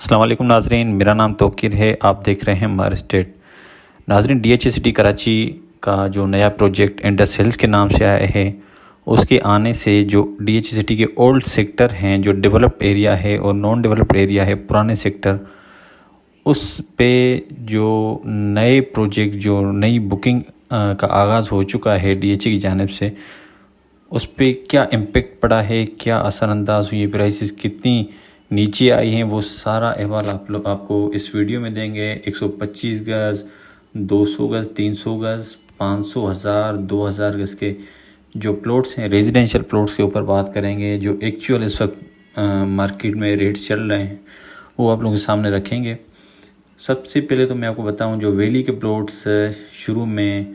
अस्सलाम वालेकुम नाजरीन, मेरा नाम तौकीर है। आप देख रहे हैं मार स्टेट। नाजरीन, DHA कराची का जो नया प्रोजेक्ट इंडस हिल्स के नाम से आया है, उसके आने से जो DHA के ओल्ड सेक्टर हैं, जो डेवलप्ड एरिया है और नॉन डेवलप्ड एरिया है, पुराने सेक्टर, उस पे जो नए प्रोजेक्ट, जो नई बुकिंग का आगाज़ हो चुका है DHA की जानिब से, उस पर क्या इम्पेक्ट पड़ा है, क्या असरअंदाज हुई, प्राइसेस कितनी नीचे आई हैं, वो सारा अहवाल आपको इस वीडियो में देंगे। 125 गज़, 200 गज़, 300 गज़, 500, 1000, 2000 गज़ के जो प्लॉट्स हैं, रेजिडेंशियल प्लॉट्स के ऊपर बात करेंगे। जो एक्चुअल इस वक्त मार्केट में रेट्स चल रहे हैं वो आप लोगों के सामने रखेंगे। सबसे पहले तो मैं आपको बताऊं, जो वैली के प्लॉट्स शुरू में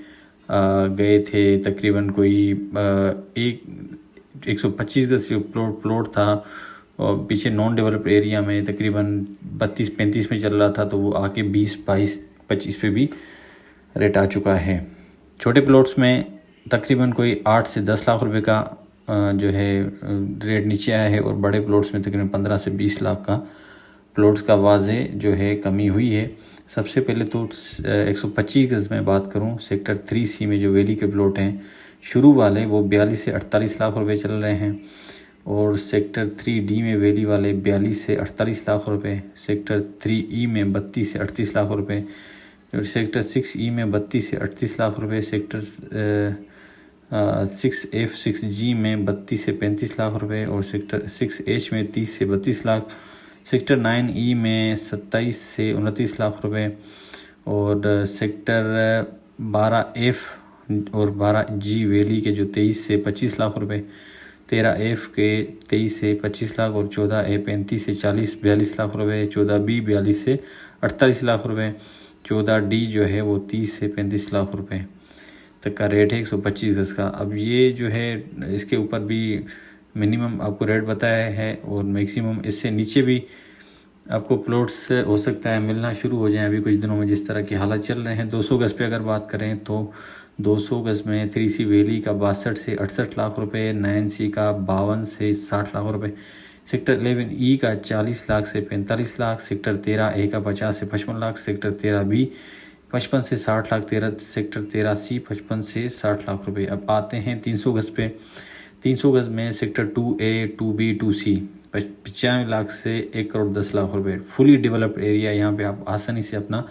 गए थे, तकरीबन कोई 125 गज़ प्लॉट था और पीछे नॉन डेवलप्ड एरिया में तकरीबन 32-35 में चल रहा था, तो वो आके 20-22-25 पे भी रेट आ चुका है। छोटे प्लॉट्स में तकरीबन कोई 8 से 10 लाख रुपए का जो है रेट नीचे आया है, और बड़े प्लॉट्स में तकरीबन 15 से 20 लाख का प्लॉट्स का वाजे जो है कमी हुई है। सबसे पहले तो 125 गज़ में बात करूं, सेक्टर 3C में जो वैली के प्लॉट हैं शुरू वाले, वो 42 से 48 लाख रुपए चल रहे हैं, और सेक्टर 3D में वैली वाले 42 से 48 लाख रुपए, सेक्टर 3E में 32 से 38 लाख रुपए, और सेक्टर 6E में 32 से 38 लाख रुपए, सेक्टर 6F 6G में 32 से 35 लाख रुपए, और सेक्टर 6H में 30 से 32 लाख, सेक्टर 9E में 27 से 29 लाख रुपए, और सेक्टर 12F और 12G वैली के जो 23 से 25 लाख रुपए, 13F के 23 से 25 लाख, और 14A 35 से 42 लाख रुपए, 14B 42 से 48 लाख रुपए, 14D जो है वो 30 से 35 लाख रुपए तक का रेट है 125 गज़ का। अब ये जो है, इसके ऊपर भी मिनिमम आपको रेट बताया है, और मैक्सिमम इससे नीचे भी आपको प्लॉट्स हो सकता है मिलना शुरू हो जाए अभी कुछ दिनों में, जिस तरह के हालात चल रहे हैं। 200 गज़ पे अगर बात करें तो 200 गज़ में 3C वैली का 62 से 68 लाख रुपए, 9C का 52 से 60 लाख रुपए, सेक्टर 11E का 40 लाख से 45 लाख, सेक्टर 13A का 50 से 55 लाख, सेक्टर 13B 55 से 60 लाख, सेक्टर 13C 55 से 60 लाख रुपए। अब आते हैं 300 गज़ पे। 300 गज़ में sector 2A 2B 2C 95 lakh से 1 करोड़ 10 लाख रुपए। फुली डेवलप्ड एरिया, यहाँ पे आप आसानी से अपना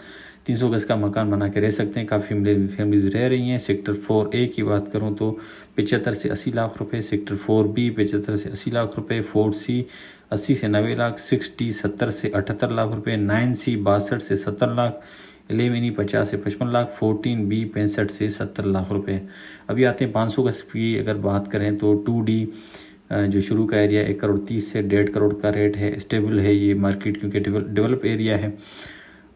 300 गज़ का मकान बना के रह सकते हैं। काफ़ी फैमिलीज रह रही हैं। सेक्टर 4A की बात करूँ तो 75 से 80 लाख रुपए, सेक्टर 4B 75 से 80 लाख रुपए, 4C 80 से 90 लाख, 6D 70 से 78 लाख रुपए, 9C 62 से 70 लाख, 11E 50 से 55 लाख, 14B 65 से 70 लाख रुपए। अभी आते हैं 500 गज़ की अगर बात करें तो 2D जो शुरू का एरिया 1 करोड़ 30 से 1.5 करोड़ का रेट है। स्टेबल है ये मार्केट, क्योंकि डेवलप एरिया है।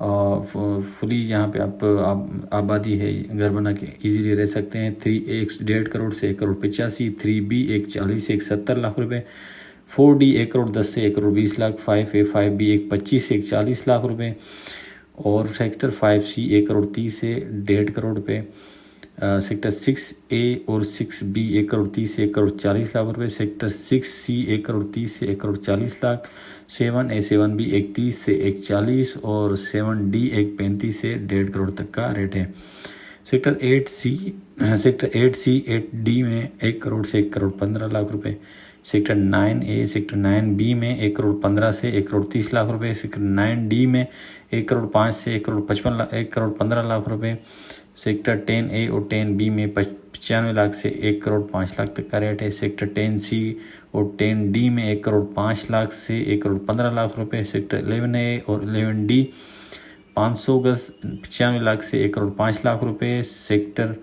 फुली यहाँ पे आप आबादी है, घर बना के इजीली रह सकते हैं। 1.5 करोड़ से 1 करोड़ 85, 3B 140 से 170 लाख रुपए, 4D 1 करोड़ 10 से 1 करोड़ 20 लाख, 5A 5B 125 से 140 लाख रुपए, और सेक्टर 5C 1 करोड़ 30 से 1.5 करोड़ रुपए, सेक्टर 6A और 6B 1 करोड़ 30 से 1 करोड़ 40 लाख रुपए, सेक्टर 6C 1 करोड़ 30 से 1 करोड़ 40 लाख, 7A 7B 130 से 140, और 7D 135 से 1.5 करोड़ तक का रेट है। सेक्टर 8C 8D में 1 करोड़ से 1 करोड़ 15 लाख रुपए, सेक्टर 9A सेक्टर 9B में 1 करोड़ 15 से 1 करोड़ 30 लाख रुपए, सेक्टर 9D में 1 करोड़ 5 से 1 करोड़ 55 लाख 1 करोड़ 15 लाख रुपए, सेक्टर 10A और 10B में 95 लाख से 1 करोड़ 5 लाख तक का रेट है। सेक्टर 10C और 10D में 1 करोड़ 5 लाख से 1 करोड़ 15 लाख रुपए, सेक्टर 11A और 11D 500 गज़ 95 लाख से 1 करोड़ 5 लाख रुपए, सेक्टर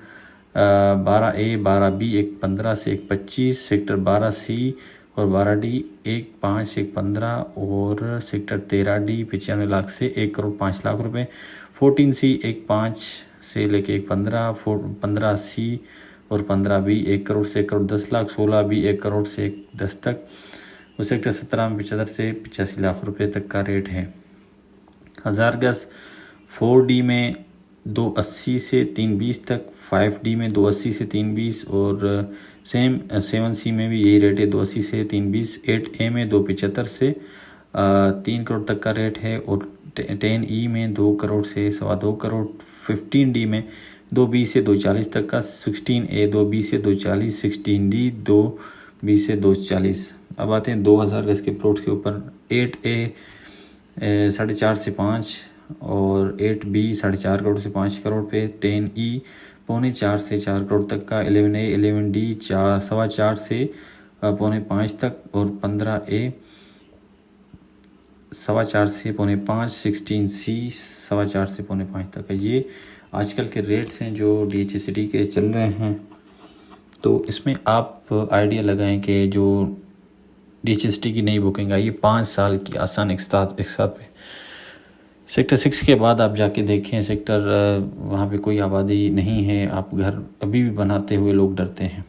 12A 12B 115 से 125, सेक्टर 12C और 12D 15 से 115, और सेक्टर 13D 95 लाख से 1 करोड़ 5 लाख रुपए, 14C 15 से लेके 115, 15C और 15B 1 करोड़ से 1 करोड़ 10 लाख, 16B 1 करोड़ से 10 तक, और सेक्टर 17 में 75 से 85 लाख रुपए तक का रेट है। 1000 गज़ 4D में 280 से 320 तक, 5D में 280 से 320, और सेम 7C में भी यही रेट है 280 से 320, 8A में 275 से 3 करोड़ तक का रेट है। और 10E में 2 करोड़ से 2.25 करोड़, 15D में 2.20 से 2.40 तक का, 16A 2.20 से 2.40, 16D 2.20 से 2.40। अब आते हैं 2000 गज के प्लॉट्स के ऊपर। 8A 4.5 से 5 और 8B 4.5 करोड़ से 5 करोड़ पे। 10E 3.25 से 4 करोड़ तक का। 11A 11D 4.25 से 4.25 तक और 15A 4.25 से 4.25, 16C 4.25 से 4.25 तक है। ये आजकल के रेट्स हैं जो DHC के चल रहे हैं। तो इसमें आप आइडिया लगाएं कि जो DHC की नई बुकिंग आई है 5 साल की आसान एक साथ पे। सेक्टर 6 के बाद आप जाके देखें, सेक्टर वहाँ पे कोई आबादी नहीं है, आप घर अभी भी बनाते हुए लोग डरते हैं।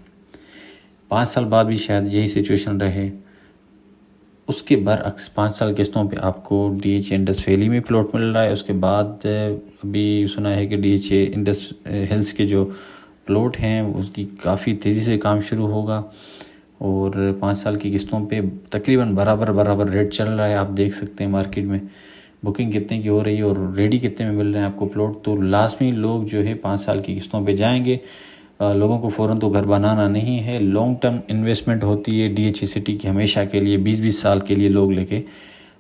5 साल बाद भी शायद यही सिचुएशन रहे। उसके बरअक्स 5 साल किस्तों पे आपको DHA इंडस वैली में प्लॉट मिल रहा है। उसके बाद अभी सुना है कि DHA इंडस हिल्स के जो प्लॉट हैं उसकी काफ़ी तेज़ी से काम शुरू होगा और 5 साल की किस्तों पे तकरीबन बराबर रेट चल रहा है। आप देख सकते हैं मार्केट में बुकिंग कितने की हो रही है और रेडी कितने में मिल रहे हैं आपको प्लॉट। तो लाजमी लोग जो है 5 साल की किस्तों पे जाएंगे। लोगों को फ़ौरन तो घर बनाना नहीं है, लॉन्ग टर्म इन्वेस्टमेंट होती है DHC की हमेशा के लिए। 20-20 साल के लिए लोग लेके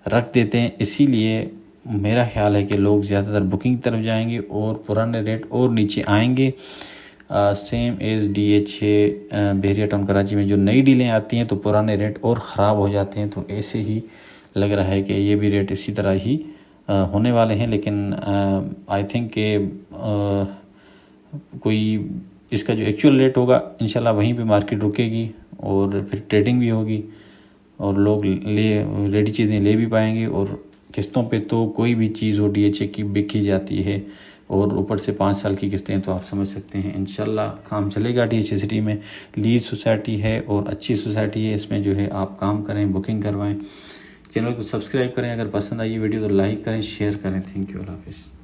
रख देते हैं। इसीलिए मेरा ख्याल है कि लोग ज़्यादातर बुकिंग की तरफ जाएंगे और पुराने रेट और नीचे आएंगे। सेम एज DHA बहरिया टाउन कराची में जो नई डीलें आती हैं तो पुराने रेट और ख़राब हो जाते हैं। तो ऐसे ही लग रहा है कि ये भी रेट इसी तरह ही होने वाले हैं। लेकिन आई थिंक के कोई इसका जो एक्चुअल रेट होगा इंशाल्लाह वहीं पे मार्केट रुकेगी और फिर ट्रेडिंग भी होगी और लोग रेडी चीज़ें ले भी पाएंगे। और किस्तों पे तो कोई भी चीज़ हो DHA की बिकी जाती है और ऊपर से 5 साल की किस्तें, तो आप समझ सकते हैं इंशाल्लाह काम चलेगा। DHC में लीज सोसाइटी है और अच्छी सोसाइटी है। इसमें जो है आप काम करें, बुकिंग करवाएं। चैनल को सब्सक्राइब करें। अगर पसंद आई वीडियो तो लाइक करें, शेयर करें। थैंक यू, अल्लाह हाफिज़।